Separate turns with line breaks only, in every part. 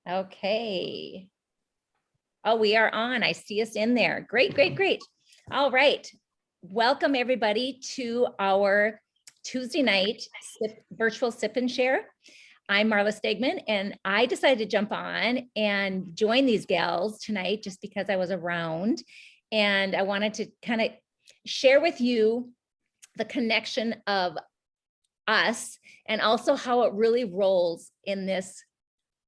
Okay. Oh, we are on. I see us in there. Great, great, great. All right. Welcome everybody to our Tuesday night virtual sip and share. I'm Marla Stegman, and I decided to jump on and join these gals tonight just because I was around, and I wanted to kind of share with you the connection of us and also how it really rolls in this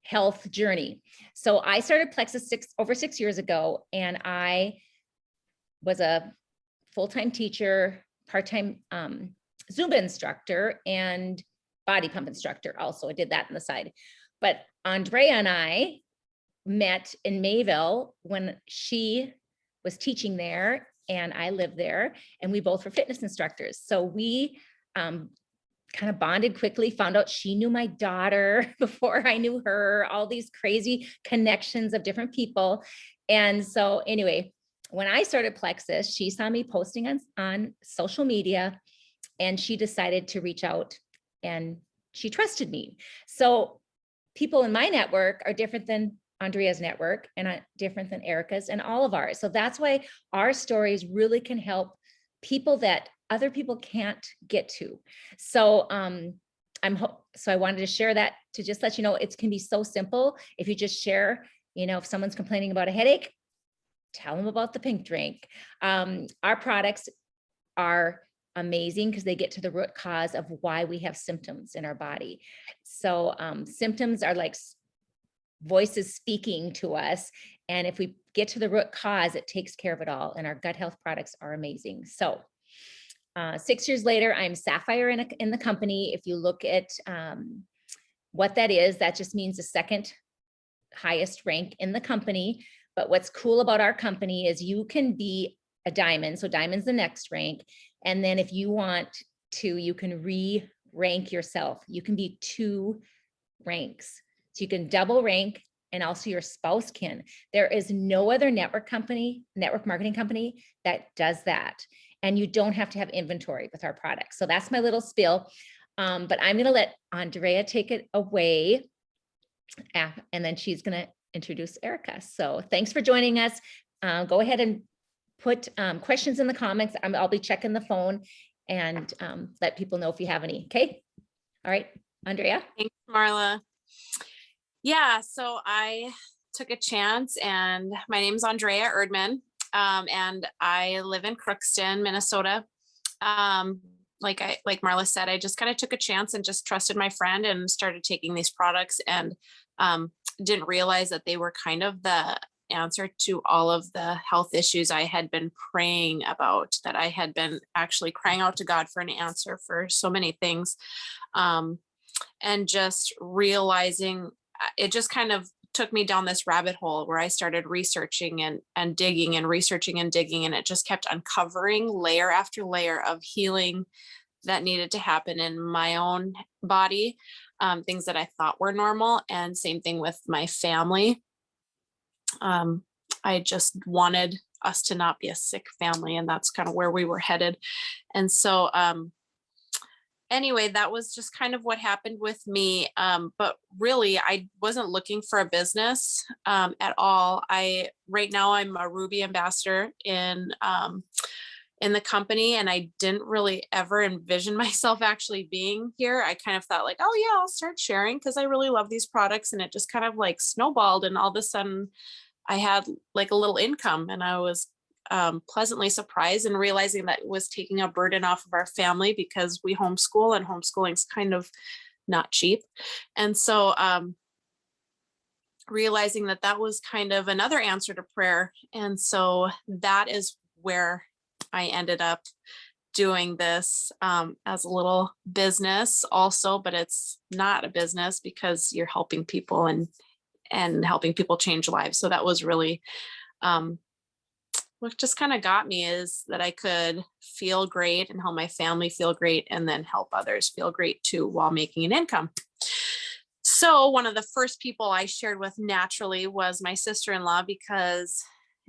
health journey. So I started Plexus over 6 years ago, and I was a full-time teacher, part-time Zumba instructor, and body pump instructor. Also, I did that on the side. But Andrea and I met in Mayville when she was teaching there and I lived there, and we both were fitness instructors. So we kind of bonded quickly, found out she knew my daughter before I knew her, all these crazy connections of different people. And so anyway, when I started Plexus, she saw me posting on social media, and she decided to reach out, and she trusted me. So people in my network are different than Andrea's network, and different than Ericka's and all of ours. So that's why our stories really can help people that other people can't get to. So so I wanted to share that to just let you know it can be so simple. If you just share, if someone's complaining about a headache, tell them about the pink drink. Our products are amazing because they get to the root cause of why we have symptoms in our body. So symptoms are like voices speaking to us. And if we get to the root cause, it takes care of it all. And our gut health products are amazing. So 6 years later, I'm Sapphire in the company. If you look at what that is, that just means the second highest rank in the company. But what's cool about our company is you can be a diamond. So diamond's the next rank. And then if you want to, you can re-rank yourself. You can be 2 ranks. So you can double rank, and also your spouse can. There is no other network marketing company that does that. And you don't have to have inventory with our products. So that's my little spiel. But I'm going to let Andrea take it away. And then she's going to introduce Ericka. So thanks for joining us. Go ahead and put questions in the comments. I'll be checking the phone and let people know if you have any. Okay. All right, Andrea.
Thanks, Marla. Yeah, so I took a chance, and my name's Andrea Erdman. And I live in Crookston, Minnesota. Like Marla said, I just kind of took a chance and just trusted my friend and started taking these products, and didn't realize that they were kind of the answer to all of the health issues I had been praying about, that I had been actually crying out to God for an answer for so many things. And just realizing it just kind of took me down this rabbit hole where I started researching and digging and researching and digging, and it just kept uncovering layer after layer of healing that needed to happen in my own body, things that I thought were normal, and same thing with my family. I just wanted us to not be a sick family, and that's kind of where we were headed. And so anyway, that was just kind of what happened with me. But really, I wasn't looking for a business at all. Right now I'm a Ruby ambassador in the company, and I didn't really ever envision myself actually being here. I kind of thought like, oh yeah, I'll start sharing because I really love these products, and it just kind of like snowballed, and all of a sudden I had like a little income, and I was pleasantly surprised, and realizing that it was taking a burden off of our family because we homeschool, and homeschooling's kind of not cheap. And so realizing that that was kind of another answer to prayer. And so that is where I ended up doing this as a little business also, but it's not a business because you're helping people and helping people change lives. So that was really what just kind of got me, is that I could feel great and help my family feel great, and then help others feel great too while making an income. So one of the first people I shared with naturally was my sister-in-law, because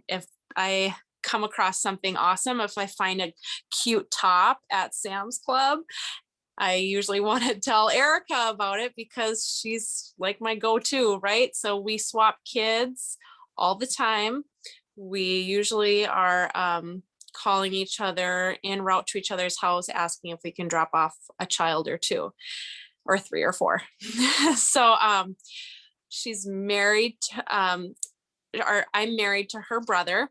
if I come across something awesome, if I find a cute top at Sam's Club, I usually want to tell Ericka about it because she's like my go-to, right? So we swap kids all the time. We usually are calling each other en route to each other's house, asking if we can drop off a child or two or three or four. So she's married, or I'm married to her brother.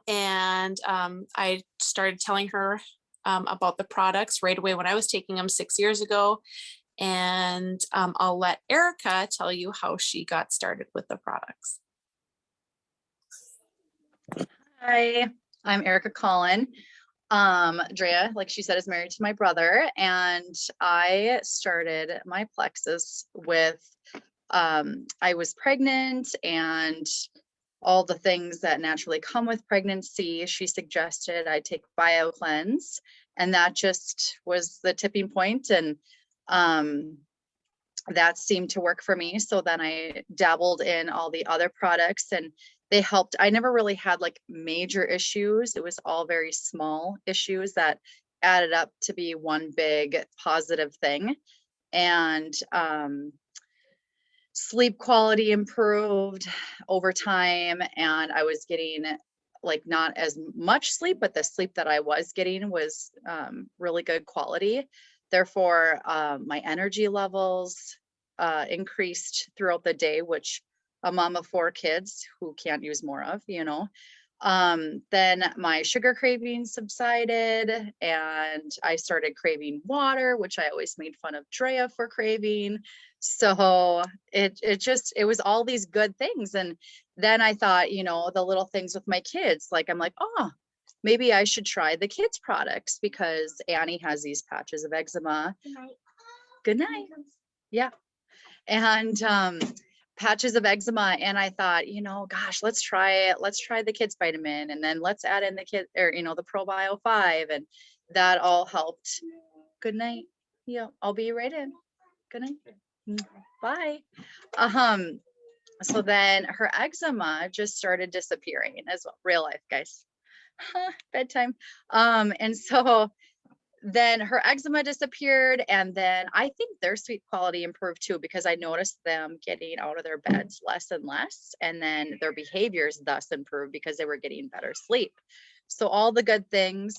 And I started telling her about the products right away when I was taking them 6 years ago. And I'll let Ericka tell you how she got started with the products.
Hi, I'm Ericka Collins. Andrea, like she said, is married to my brother, and I started my Plexus with, I was pregnant and all the things that naturally come with pregnancy. She suggested I take BioCleanse, and that just was the tipping point, and that seemed to work for me. So then I dabbled in all the other products, and they helped. I never really had like major issues. It was all very small issues that added up to be one big positive thing. And sleep quality improved over time, and I was getting like not as much sleep, but the sleep that I was getting was really good quality. Therefore, my energy levels increased throughout the day, which a mom of 4 kids who can't use more of, you know. Then my sugar cravings subsided, and I started craving water, which I always made fun of Drea for craving. So it was all these good things. And then I thought, you know, the little things with my kids, like I'm like, oh, maybe I should try the kids products because Annie has these patches of eczema. Good night. Good night. Yeah. And patches of eczema, and I thought, you know, gosh, let's try the kids vitamin, and then let's add in the kid, or you know, the probio 5, and that all helped. Good night. Yeah, I'll be right in. Good night. Bye. So then her eczema just started disappearing as well. Real life, guys. Bedtime. And so then her eczema disappeared, and then I think their sleep quality improved too, because I noticed them getting out of their beds less and less, and then their behaviors thus improved because they were getting better sleep. So all the good things.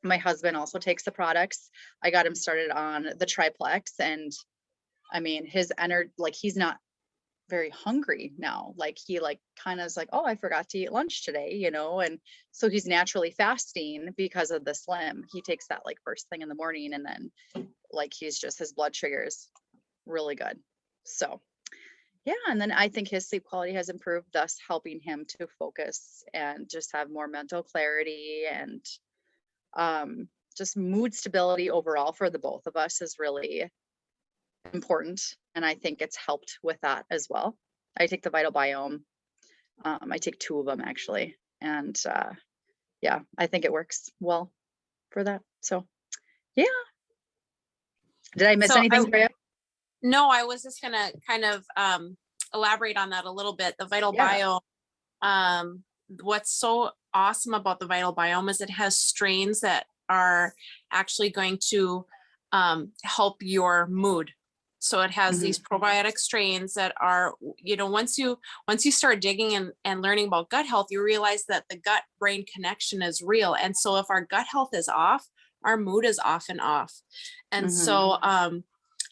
My husband also takes the products. I got him started on the triplex, and I mean, his energy, like he's not very hungry now. Like he like kind of is like, oh, I forgot to eat lunch today, you know. And so he's naturally fasting because of the slim. He takes that like first thing in the morning, and then like he's just, his blood sugar is really good. So yeah, and then I think his sleep quality has improved, thus helping him to focus and just have more mental clarity, and just mood stability overall for the both of us is really important. And I think it's helped with that as well. I take the Vital Biome. I take 2 of them actually. And yeah, I think it works well for that. So yeah. Did I miss anything, Drea?
No, I was just gonna kind of elaborate on that a little bit. The Vital Biome, what's so awesome about the Vital Biome is it has strains that are actually going to help your mood. So it has these probiotic strains that are, you know, once you start digging and learning about gut health, you realize that the gut brain connection is real. And so if our gut health is off, our mood is off and off. And so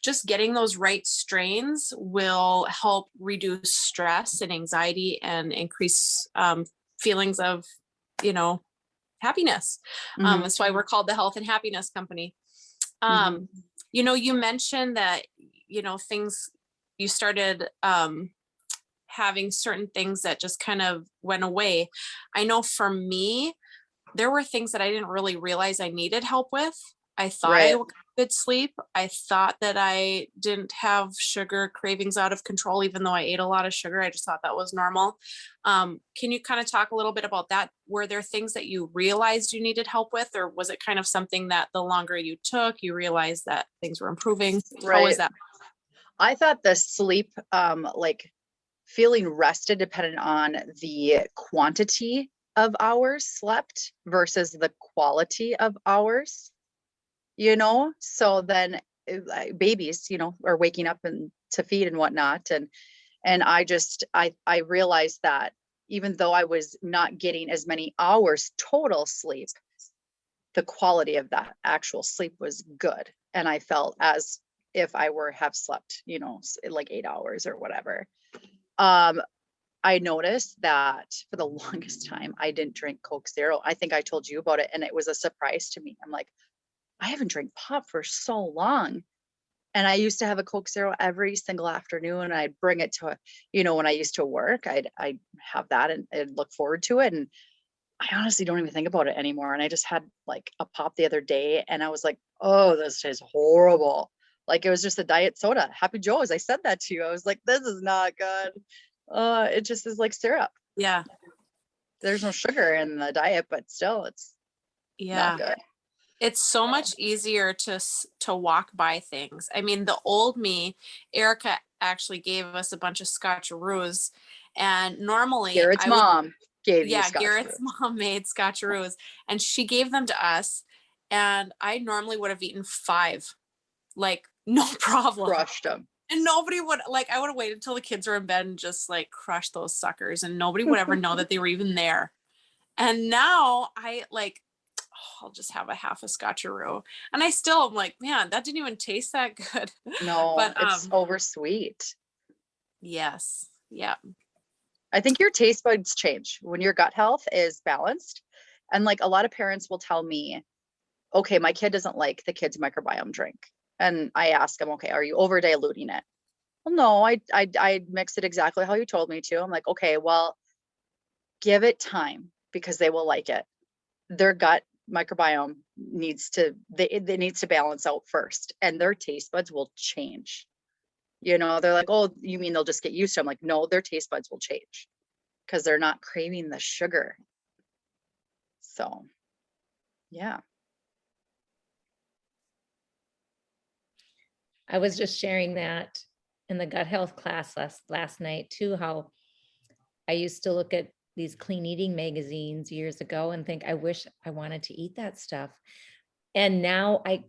just getting those right strains will help reduce stress and anxiety and increase feelings of, you know, happiness. That's why we're called the Health and Happiness Company. You know, you mentioned that, you know, things, you started having certain things that just kind of went away. I know for me, there were things that I didn't really realize I needed help with. I thought I got good sleep. I thought that I didn't have sugar cravings out of control, even though I ate a lot of sugar. I just thought that was normal. Can you kind of talk a little bit about that? Were there things that you realized you needed help with, or was it kind of something that the longer you took, you realized that things were improving? How was that?
I thought the sleep, like feeling rested depended on the quantity of hours slept versus the quality of hours. so then babies, are waking up and to feed and whatnot. And I realized that even though I was not getting as many hours total sleep, the quality of that actual sleep was good. And I felt as if I have slept, like 8 hours or whatever. I noticed that for the longest time, I didn't drink Coke Zero. I think I told you about it, and it was a surprise to me. I'm like, I haven't drank pop for so long. And I used to have a Coke Zero every single afternoon. And I'd bring it to, when I used to work, I'd have that and look forward to it. And I honestly don't even think about it anymore. And I just had like a pop the other day, and I was like, oh, this tastes horrible. Like it was just a diet soda. Happy Joe's. I said that to you. I was like, this is not good. It just is like syrup.
Yeah.
There's no sugar in the diet, but still it's not good.
It's so much easier to walk by things. I mean, the old me, Ericka actually gave us a bunch of Scotcheroos, and normally
Garrett's mom gave you Scotcheroos.
Garrett's mom made Scotcheroos, and she gave them to us, and I normally would have eaten 5, like no problem.
Crushed them.
And nobody would, like, I would have waited until the kids were in bed and just like crushed those suckers, and nobody would ever know that they were even there. And now I'll just have a half a Scotcheroo, and I still am like, man, that didn't even taste that good.
No,
but
it's over sweet.
Yes. Yeah.
I think your taste buds change when your gut health is balanced. And like a lot of parents will tell me, okay, my kid doesn't like the kids microbiome drink. And I ask them, okay, are you over diluting it? Well, no, I mix it exactly how you told me to. I'm like, okay, well, give it time because they will like it. Their gut microbiome needs to balance out first, and their taste buds will change. They're like, oh, you mean they'll just get used to it? I'm like, no, their taste buds will change because they're not craving the sugar. So yeah.
I was just sharing that in the gut health class last night too, how I used to look at these clean eating magazines years ago and think, I wish I wanted to eat that stuff. And now I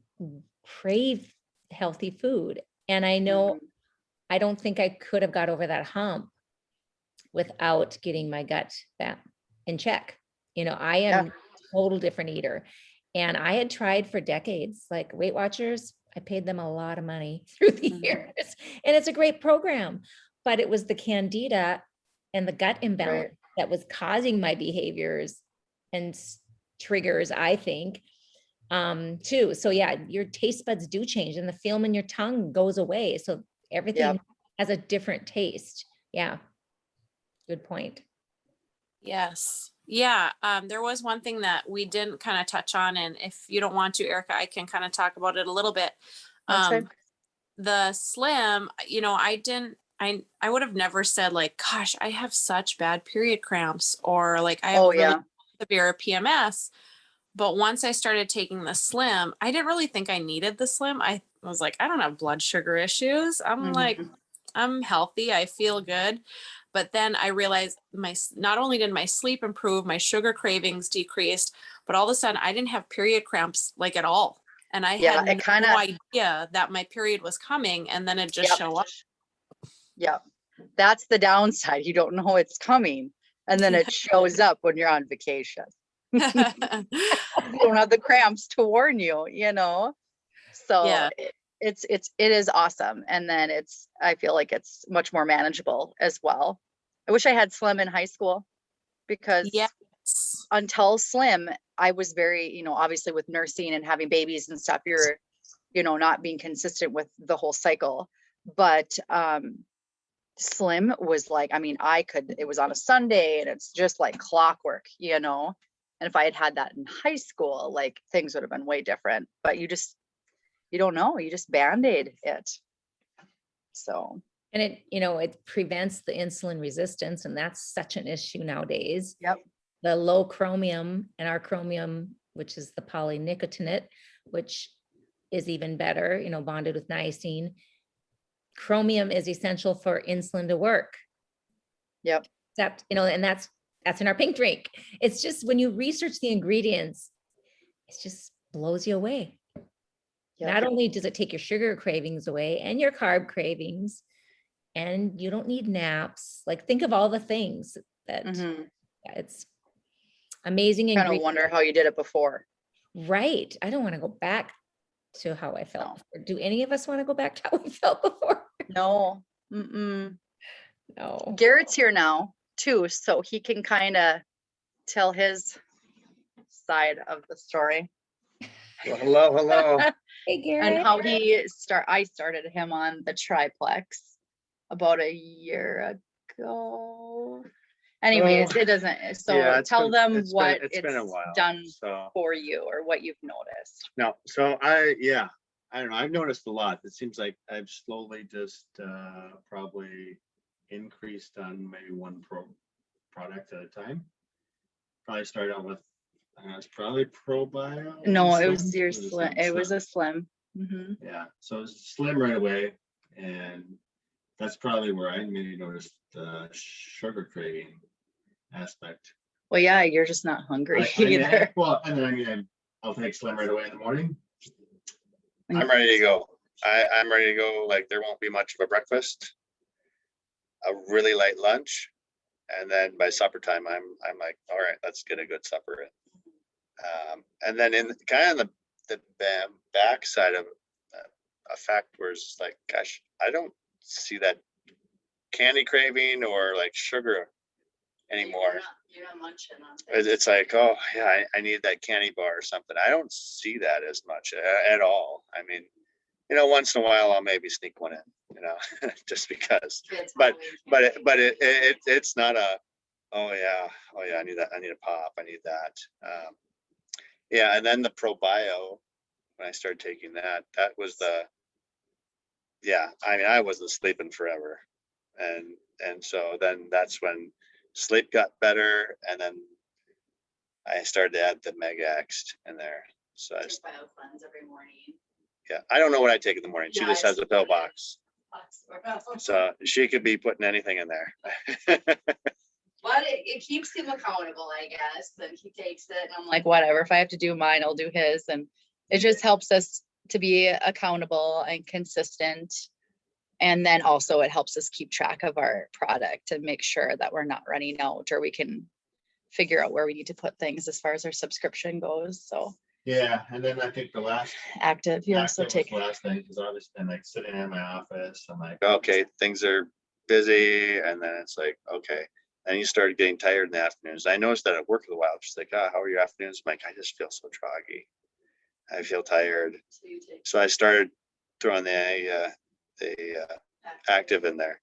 crave healthy food. And I know, I don't think I could have got over that hump without getting my gut in check. I am a total different eater. And I had tried for decades, like Weight Watchers. I paid them a lot of money through the years, and it's a great program, but it was the candida and the gut imbalance that was causing my behaviors and triggers, I think, too. So yeah, your taste buds do change, and the film in your tongue goes away. So everything has a different taste. Yeah. Good point.
Yes. Yeah. There was one thing that we didn't kind of touch on, and if you don't want to, Ericka, I can kind of talk about it a little bit. The slim, I would have never said like, gosh, I have such bad period cramps, or like I have really severe PMS. But once I started taking the slim, I didn't really think I needed the slim. I was like, I don't have blood sugar issues. I'm like, I'm healthy. I feel good. But then I realized not only did my sleep improve, my sugar cravings decreased, but all of a sudden I didn't have period cramps like at all. And I had no idea that my period was coming, and then it just show up.
Yeah. That's the downside. You don't know it's coming, and then it shows up when you're on vacation. You don't have the cramps to warn you, So it is awesome. And then I feel like it's much more manageable as well. I wish I had slim in high school, because until slim, I was very, obviously with nursing and having babies and stuff, you're, not being consistent with the whole cycle. But slim was like, it was on a Sunday, and it's just like clockwork, and if I had had that in high school, like things would have been way different. But you don't know, you just Band-Aid it. So.
And it prevents the insulin resistance, and that's such an issue nowadays.
Yep.
The low chromium and our chromium, which is the polynicotinate, which is even better, bonded with niacin. Chromium is essential for insulin to work.
Yep.
Except, and that's in our pink drink. It's just when you research the ingredients, it just blows you away.
Yeah.
Not only does it take your sugar cravings away and your carb cravings, and you don't need naps. Like, think of all the things that yeah, it's amazing
Kind of
ingredient.
wonder how you did it before.
Right. I don't want to go back to how I felt
No.
before. Do any of us want to go back to how we felt before?
No. Mm-mm.
No.
Garrett's here now too, so he can kind of tell his side of the story
Well, hello, hello.
Hey, Garrett.
and how I started him on the triplex about a year ago. Anyways, it doesn't, so
Yeah,
tell them what
it's been a while.
done
So
for you or what you've noticed.
no, so I don't know. I've noticed a lot. It seems like I've slowly just probably increased on maybe one product at a time. Probably started out with it's probably ProBio.
No,
and
it was
Slim.
your
Or the
slim. It was a slim. Mhm.
Yeah, so it's slim right away, and that's probably where I maybe noticed the sugar craving aspect.
Well, yeah, you're just not hungry
I mean,
either.
well, and then I'll take slim right away in the morning.
Mm.
I'm ready to go. I'm ready to go. Like there won't be much of a breakfast, a really light lunch, and then by supper time, I'm like, all right, let's get a good supper in. And then in kind of the backside of a fact where it's like, gosh, I don't see that candy craving or like sugar anymore.
You're not munching on
It's like, oh yeah, I need that candy bar or something. I don't see that as much at all. I mean, once in a while I'll maybe sneak one in, just because. But it's not a, oh yeah, I need that. I need a pop. I need that. Yeah, and then the ProBio, when I started taking that was yeah. I mean, I wasn't sleeping forever, and so then that's when sleep got better, and then I started to add the Mega X in there. So I just,
cleanse every morning.
yeah, I don't know what I take in the morning. She
Yeah,
just
I
has a pill box, so she could be putting anything in there.
But it keeps him accountable, I guess. And he takes it and I'm like, whatever, if I have to do mine, I'll do his. And it just helps us to be accountable and consistent. And then also it helps us keep track of our product and make sure that we're not running out, or we can figure out where we need to put things as far as our subscription goes. So
Yeah, and then I think the last
active, you also
was
take.
the last thing, because I've just been like sitting in my office. I'm like,
Okay, things are busy, and then it's like, okay. And you started getting tired in the afternoons. I noticed that at work for a while. She's like, how are your afternoons? I'm like, I just feel so groggy. I feel tired. So I started throwing the active in there.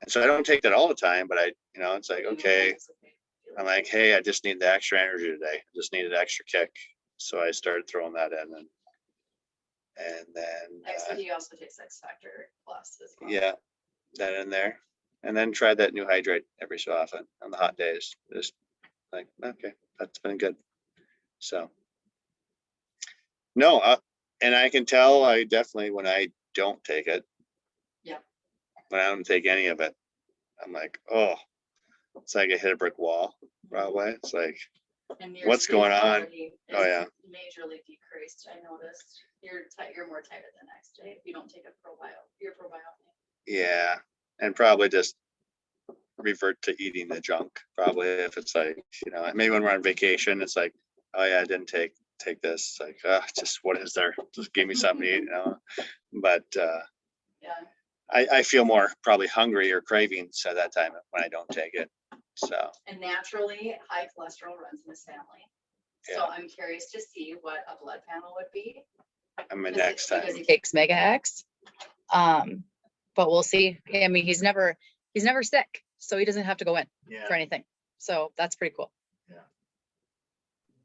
And so I don't take that all the time, but it's like, okay. I'm like, hey, I just need the extra energy today. I just need an extra kick. So I started throwing that in, and then
He also takes X Factor Plus as well.
yeah, that in there. And then try that new hydrate every so often on the hot days. Just like, okay, that's been good. So no, and I can tell I definitely, when I don't take it,
Yeah.
when I don't take any of it, I'm like, oh, it's like I hit a brick wall. Probably it's like,
And
what's
sleep
going on?
quality
Oh,
is
yeah.
Majorly decreased, I noticed. You're more tired the next day if you don't take your probiotic.
yeah, and probably just revert to eating the junk. Probably if it's like, maybe when we're on vacation, it's like, oh yeah, I didn't take this. It's like, just what is there? Just give me something to eat, But
Yeah.
I feel more probably hungry or cravings at that time when I don't take it. So
And naturally, high cholesterol runs in this family. So
Yeah.
I'm curious to see what a blood panel would be.
I'm in next time.
Because he takes Mega X. But we'll see. I mean, he's never sick, so he doesn't have to go in
yeah,
for anything. So that's pretty cool.
Yeah.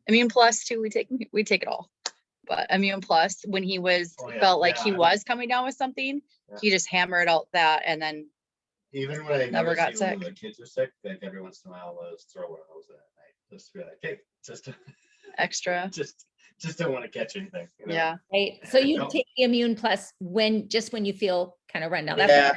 Immune Plus too, we take it all. But Immune Plus, when he felt like he was coming down with something, he just hammered out that, and then
even when I
Never got
noticed even when
sick.
the kids are sick, like every once in a while, I'll just throw one of those in at night. Just to be like, hey,
extra.
just don't want to catch anything.
Yeah.
Right. So you
No.
take the Immune Plus when you feel kind of run down.
Yeah.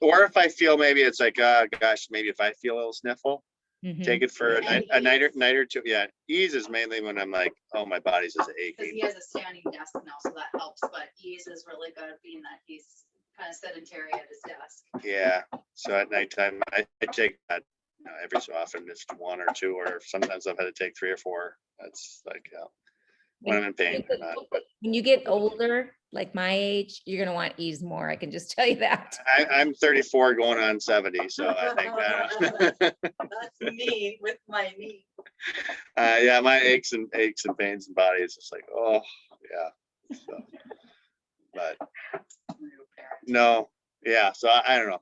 Or if I feel maybe it's like, gosh, maybe if I feel a little sniffle,
Mhm.
Take it for a night or two. Yeah. Ease is mainly when I'm like, oh, my body's just
Because
aching.
he has a standing desk now, so that helps, but ease is really good, being that he's kind of sedentary at his desk.
Yeah. So at nighttime, I take that every so often, just one or two, or sometimes I've had to take 3 or 4. That's like, when I'm in pain or not. But
When you get older, like my age, you're gonna want ease more. I can just tell you that.
I'm 34 going on 70, so I think,
That's me with my knee.
yeah, my aches and pains and body is just like, oh, yeah. So, but no, yeah. So I don't know.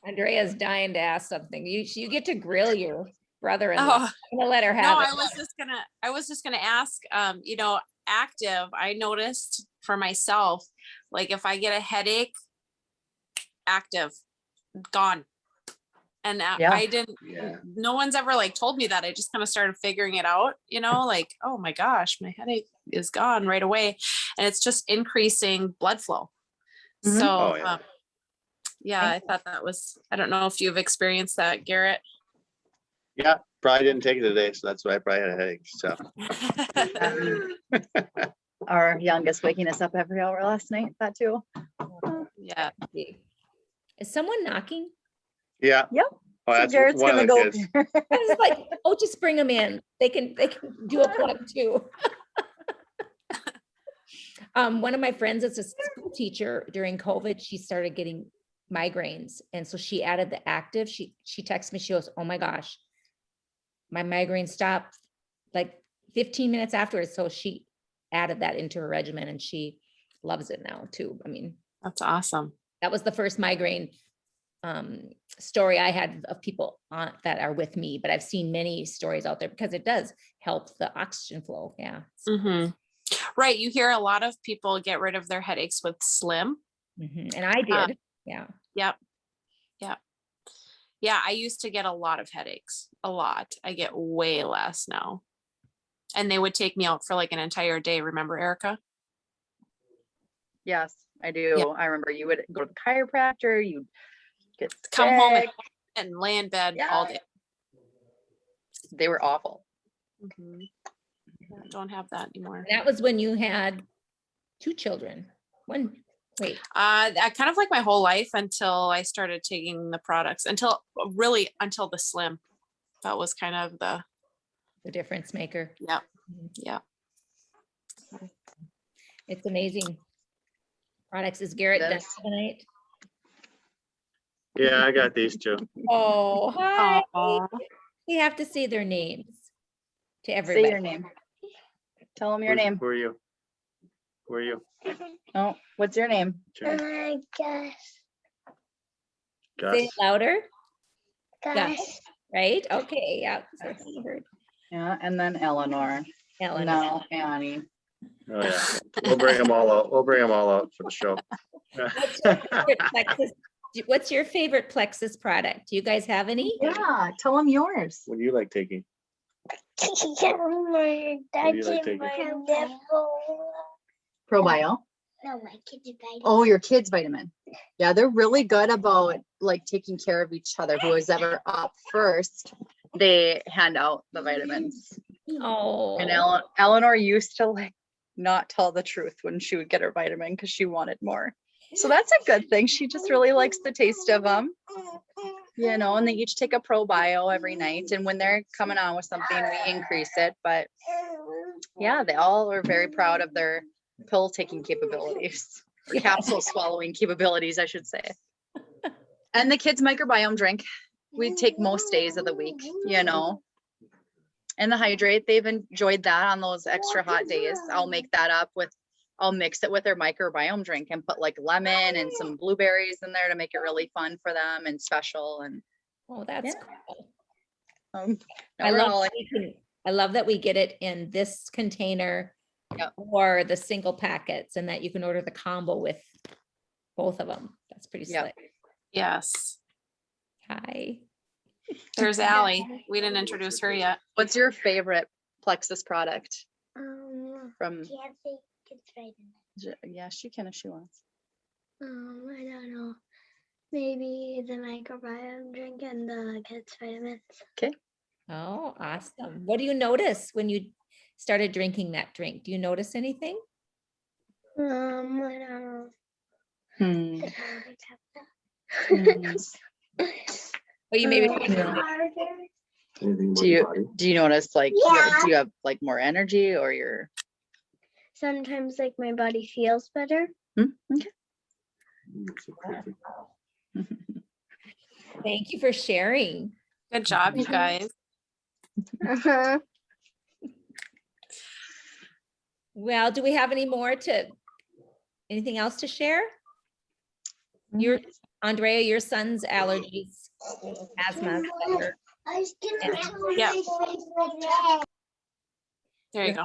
Andrea's dying to ask something. You get to grill your brother-in-law.
Oh,
I'm gonna let her
no,
have it.
I was just gonna ask, you know, active, I noticed for myself, like if I get a headache, active, gone. And
Yeah.
I didn't,
Yeah.
no one's ever like told me that. I just kind of started figuring it out, you know, like, oh my gosh, my headache is gone right away. And it's just increasing blood flow.
Mhm.
So,
Oh, yeah.
yeah, I thought that was, I don't know if you've experienced that, Garrett.
Yeah, probably didn't take it today, so that's why I probably had a headache. So
Our youngest waking us up every hour last night, that too.
Yeah.
Is someone knocking?
yeah.
Yep.
Oh,
So
that's
Jared's
one of
gonna
the
go.
kids.
I was like, oh, just bring them in. They can do a plug too. One of my friends is a school teacher. During COVID, she started getting migraines. And so she added the active. She texted me, she goes, oh my gosh, my migraine stopped like 15 minutes afterwards. So she added that into her regimen and she loves it now too. I mean,
That's awesome.
that was the first migraine story I had of people that are with me, but I've seen many stories out there because it does help the oxygen flow. Yeah.
Mhm. Right. You hear a lot of people get rid of their headaches with Slim.
Mhm. And I did. Yeah.
Yep. Yep. Yeah. I used to get a lot of headaches, a lot. I get way less now. And they would take me out for like an entire day. Remember, Ericka?
Yes, I do.
Yeah.
I remember you would go to the chiropractor, you'd get
Come home
sick.
and lay in bed
Yeah.
all day.
They were awful.
Mhm. Yeah, don't have that anymore.
And that was when you had 2 children. Wait,
I kind of like my whole life until I started taking the products, until the Slim. That was kind of the,
the difference maker.
yep.
Mhm.
Yep.
It's amazing. Products. Is Garrett done
Yes.
tonight?
Yeah, I got these two.
Oh, hi.
Aw.
We have to say their names to
Say
everybody.
your name. Tell them your name.
Who are you? Who are you?
Oh, what's your name?
What's your name?
Say
Gus.
it louder. Gus. Right? Okay. Yeah. That's what I heard.
Yeah, and then Eleanor.
Ellen.
No, Annie.
Oh yeah. We'll bring them all out. We'll bring them all out for the show.
What's your favorite Plexus product? Do you guys have any?
Yeah, tell them yours.
What do you like taking? What do you like taking?
Probio.
No, my kids are biting.
Oh, your kids' vitamin. Yeah, they're really good about like taking care of each other. Who is ever up first, they hand out the vitamins.
Oh.
And Eleanor used to like not tell the truth when she would get her vitamin because she wanted more. So that's a good thing. She just really likes the taste of them, you know, and they each take a probio every night. And when they're coming on with something, we increase it. But yeah, they all are very proud of their pill taking capabilities, or capsule swallowing capabilities, I should say. And the kids' microbiome drink, we take most days of the week, you know. And the hydrate, they've enjoyed that on those extra hot days. I'll make that up with, I'll mix it with their microbiome drink and put like lemon and some blueberries in there to make it really fun for them and special. And
Oh, that's
Yeah.
cool.
now
I
we're
love,
all
that I love that we get it in this container
Yep.
or the single packets, and that you can order the combo with both of them. That's pretty
Yep.
slick.
Yes.
Hi.
There's Allie. We didn't introduce her yet.
What's your favorite Plexus product from?
Can't say kids vitamin.
Yeah, she can if she wants.
I don't know. Maybe the microbiome drink and the kids vitamins.
Oh, awesome. What do you notice when you started drinking that drink? Do you notice anything?
I don't know.
Hmm.
The habits
Hmm.
Or you maybe
Anything
Do you notice like do you have like more energy or you're
Sometimes like my body feels better.
okay?
thank you for sharing.
Good job, you guys.
Uh-huh.
Well, do we have anything else to share? Your Andrea, your son's allergies, asthma. Your
Yeah. There you go.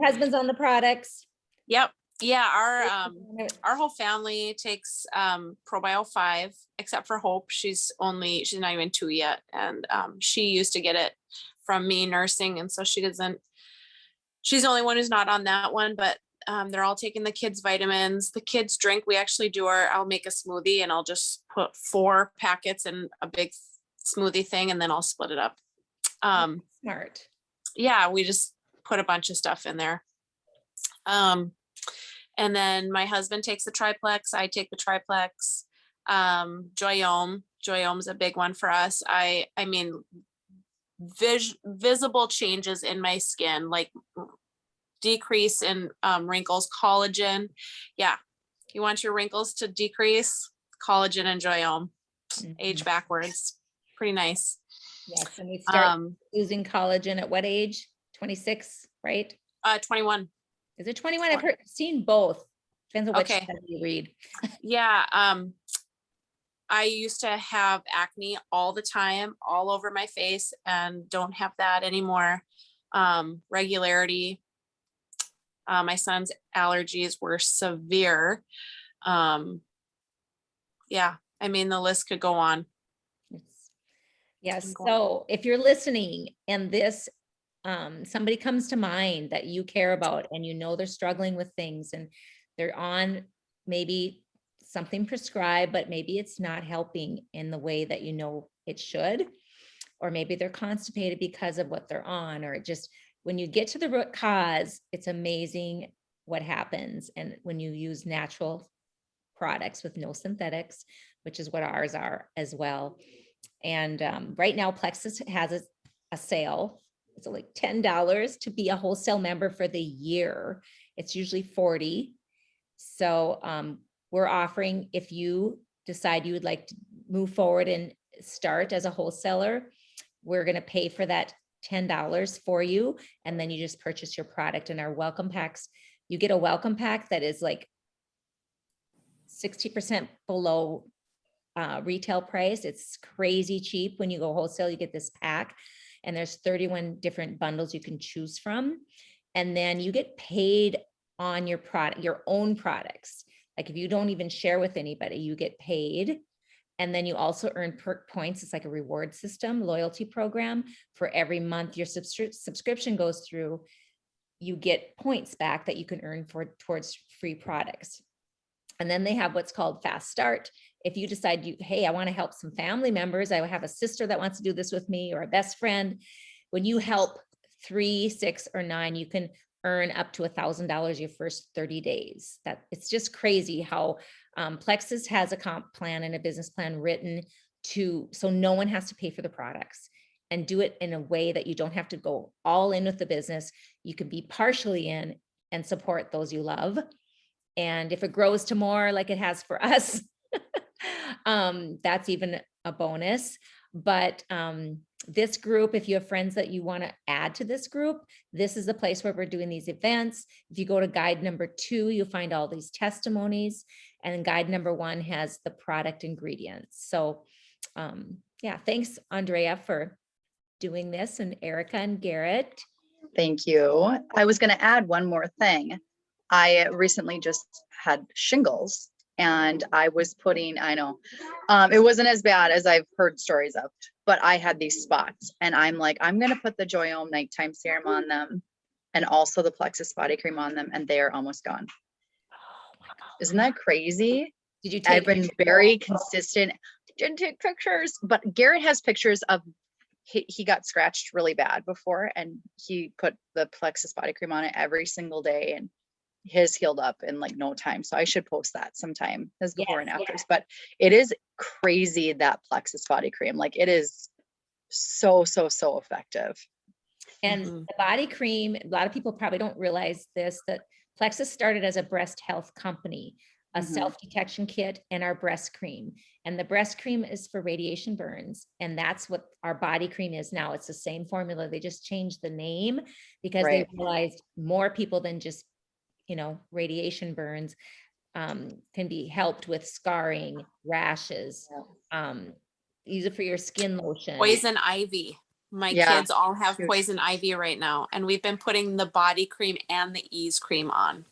husband's on the products.
Yep. Yeah, our whole family takes Probio 5, except for Hope. She's not even 2 yet. And she used to get it from me nursing. And so she's the only one who's not on that one, but they're all taking the kids' vitamins. The kids drink, I'll make a smoothie and I'll just put 4 packets in a big smoothie thing and then I'll split it up.
Smart.
Yeah, we just put a bunch of stuff in there. And then my husband takes the triplex. I take the triplex. Joyome is a big one for us. I mean, visible changes in my skin, like decrease in wrinkles, collagen. Yeah, you want your wrinkles to decrease, collagen and Joyome. Age backwards. Pretty nice.
Yes, and we start using collagen at what age? 26, right?
21.
Is it 21? I've seen both. Depends on which
Okay.
study you read.
Yeah. I used to have acne all the time, all over my face, and don't have that anymore. Regularity. My son's allergies were severe. Yeah, I mean, the list could go on.
Yes. So if you're listening and this somebody comes to mind that you care about and you know they're struggling with things and they're on maybe something prescribed, but maybe it's not helping in the way that you know it should, or maybe they're constipated because of what they're on, or just when you get to the root cause, it's amazing what happens. And when you use natural products with no synthetics, which is what ours are as well. And right now, Plexus has a sale. It's like $10 to be a wholesale member for the year. It's usually $40. So we're offering, if you decide you would like to move forward and start as a wholesaler, we're going to pay for that $10 for you. And then you just purchase your product in our welcome packs. You get a welcome pack that is like 60% below retail price. It's crazy cheap. When you go wholesale, you get this pack and there's 31 different bundles you can choose from. And then you get paid on your product, your own products. Like if you don't even share with anybody, you get paid. And then you also earn perk points. It's like a reward system, loyalty program. For every month your subscription goes through, you get points back that you can earn towards free products. And then they have what's called Fast Start. If you decide hey, I want to help some family members. I have a sister that wants to do this with me, or a best friend. When you help 3, 6, or 9, you can earn up to $1,000 your first 30 days. That it's just crazy how Plexus has a comp plan and a business plan written so no one has to pay for the products, and do it in a way that you don't have to go all in with the business. You can be partially in and support those you love. And if it grows to more like it has for us, that's even a bonus. But this group, if you have friends that you want to add to this group, this is the place where we're doing these events. If you go to guide number 2, you'll find all these testimonies, and guide number 1 has the product ingredients. So yeah, thanks, Andrea, for doing this, and Ericka and Garrett.
Thank you. I was going to add one more thing. I recently just had shingles, and I was it wasn't as bad as I've heard stories of, but I had these spots, and I'm like, I'm going to put the Joyome nighttime serum on them and also the Plexus body cream on them, and they are almost gone.
Oh my God.
Isn't that crazy?
Did you
I've
take?
been very consistent. Didn't take pictures, but Garrett has pictures of he got scratched really bad before, and he put the Plexus body cream on it every single day, and his healed up in like no time. So I should post that sometime, his before and
Yes,
afters. But it is crazy, that Plexus body cream. Like it is so effective.
And
Mhm.
the body cream, a lot of people probably don't realize this, that Plexus started as a breast health company, a
Mhm.
self-detection kit, and our breast cream. And the breast cream is for radiation burns. And that's what our body cream is now. It's the same formula. They just changed the name because they
Right.
realized more people than just, radiation burns can be helped with scarring, rashes, use it for your skin lotion.
Poison ivy. My
Yeah,
kids all have
huge.
poison ivy right now, and we've been putting the body cream and the ease cream on.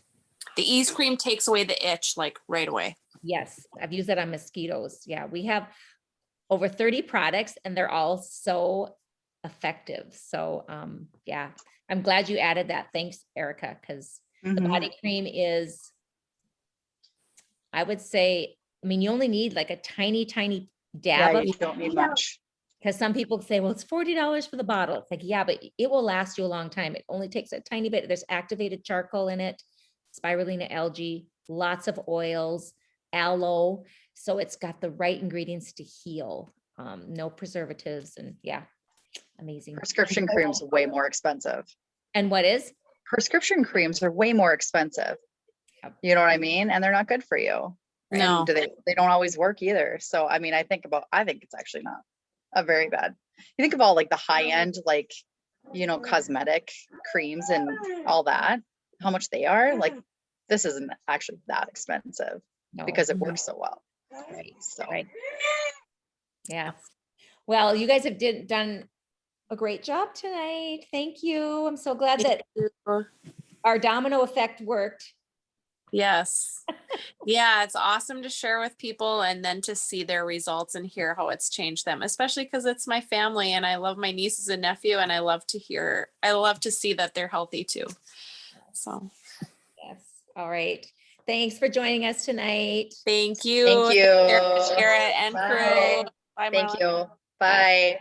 The ease cream takes away the itch like right away.
Yes, I've used that on mosquitoes. Yeah, we have over 30 products and they're all so effective. So yeah, I'm glad you added that. Thanks, Erica, because the
Mhm.
body cream is, I would say, you only need like a tiny dab
Yeah,
of
you don't need much.
because some people say, well, it's $40 for the bottle. It's like, yeah, but it will last you a long time. It only takes a tiny bit. There's activated charcoal in it, spirulina algae, lots of oils, aloe. So it's got the right ingredients to heal. No preservatives, and yeah, amazing.
Prescription creams are way more expensive.
And what is?
Prescription creams are way more expensive.
Yep.
You know what I mean? And they're not good for you.
No.
And they don't always work either. So I mean, I think it's actually not a very bad. You think of all like the high end, like, cosmetic creams and all that, how much they are. Like this isn't actually that expensive
No.
because it works so well.
Right.
So
Right. Yeah. Well, you guys have done a great job tonight. Thank you. I'm so glad that our domino effect worked.
Yes. Yeah, it's awesome to share with people and then to see their results and hear how it's changed them, especially because it's my family and I love my nieces and nephew and I love to see that they're healthy too. So
Yes. All right. Thanks for joining us tonight.
thank you.
thank you.
Garrett and
Bye.
crew. Bye,
Thank
Marla.
you. Bye.